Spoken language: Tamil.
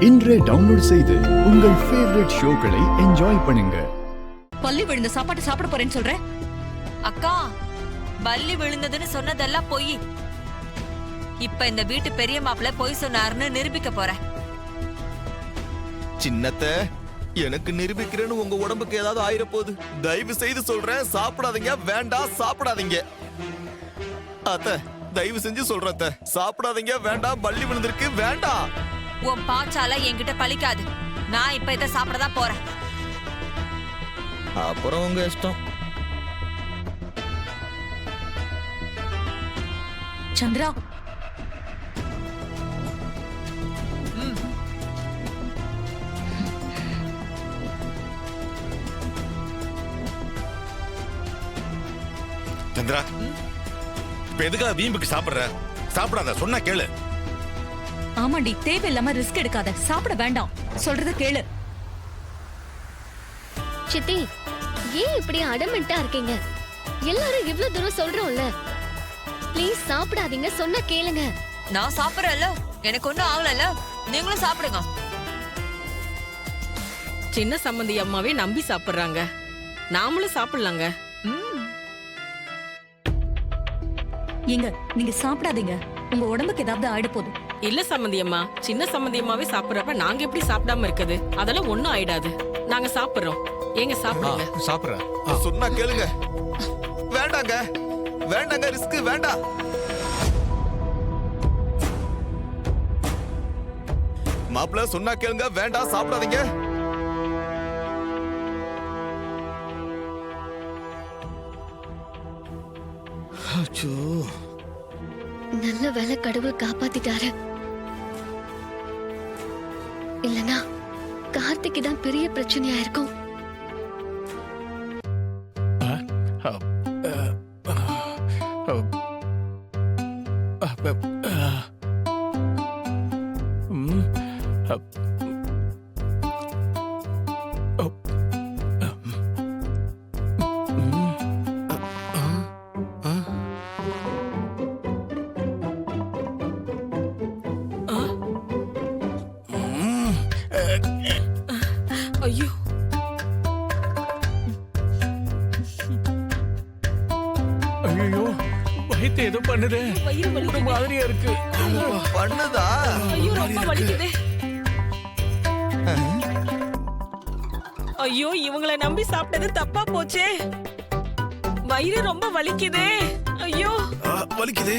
இன்றே டவுன்லோட் செய்து உங்கள் ஃபேவரட் ஷோக்களை என்ஜாய் பண்ணுங்க. பல்லி விழுந்த சாப்பாடு சாப்பிட போறேன்னு சொல்ற? அக்கா, பல்லி விழுந்ததுன்னு சொன்னதெல்லாம் பொய். இப்ப இந்த வீட்டு பெரிய மாப்பிள்ள பொய் சொன்னாருன்னு நிரூபிக்க போறேன். சின்னத்த, எனக்கு நிரூபிக்கிறேன்னு உங்க உடம்புக்கு ஏதாவது ஆயிர போகுது. தயவு செய்து சொல்றேன், சாப்பிடாதீங்க. வேண்டாம், சாப்பிடாதீங்க. அத்த, தயவு செஞ்சு சொல்றேன் அத்த, சாப்பிடாதீங்க. வேண்டாம், பல்லி விழுந்திருக்கு. வேண்டாம். உன் பாச்சால என்கிட்ட பலிக்காது. நான் இப்ப இதை சாப்பிடதான் போறேன். அப்புறம் உங்க இஷ்டம். சந்திரா, சந்திரா, இப்ப எதுக்காக வீம்புக்கு சாப்பிடுற? சாப்பிடாத, சொன்னா கேளு. ஆமாண்டி, தேவையில்லாம ரிஸ்க் எடுக்காத. சாப்பிட வேண்டாம், சொல்றத கேளு. சித்தி, ஏன் இப்படி அடமெண்டா இருக்கீங்க? எல்லாரும் இவ்ளோ தூரம் சொல்றோம்ல, ப்ளீஸ் சாப்பிடாதீங்க, சொன்னா கேளுங்க. நான் சாப்பிடறேன்ல, எனக்கு ஒண்ணும் ஆகலல்ல. நீங்களும் சாப்பிடுங்க. சின்ன சம்பந்தி அம்மாவே நம்பி சாப்பிடுறாங்க, நாமளும் சாப்பிடலாங்க. ஏங்க, நீங்க சாப்பிடாதீங்க, உங்க உடம்புக்கு ஏதாவது ஆயிட போதும். இல்ல சம்பந்தி அம்மா, சின்ன சம்பந்தி அம்மாவே சாப்பிடுறப்ப நாங்க எப்படி சாப்பிடாம இருக்குது? அதெல்லாம் ஒண்ணும் ஆயிடாது. நாங்க சாப்பிடுறோம். ஏங்க சாப்பிடுங்க. சாப்பிடுறேன். சொன்னா கேளுங்க. வேண்டாங்க, வேண்டாங்க, ரிஸ்க் வேண்டாம். மாப்பிள்ள, சொன்னா கேளுங்க. வேண்டாம், சாப்பிடாதீங்க. நல்ல வேலை, கடவுள் காப்பாத்திட்டாரு. இல்லனா கார்த்திக்கு தான் பெரிய பிரச்சனையா இருக்கும். ஐயோ, ஐயோ, வயித்து ஏதோ பண்ணுதே. வயிறு ஒரு வலிக்குது. மாதிரியா இருக்கு. பண்ணுதா? ஐயோ, ரொம்ப வலிக்குது. ஐயோ, இவங்கள நம்பி சாப்பிட்டது தப்பா போச்சே. வயிறு ரொம்ப வலிக்குதே. ஐயோ, வலிக்குதே.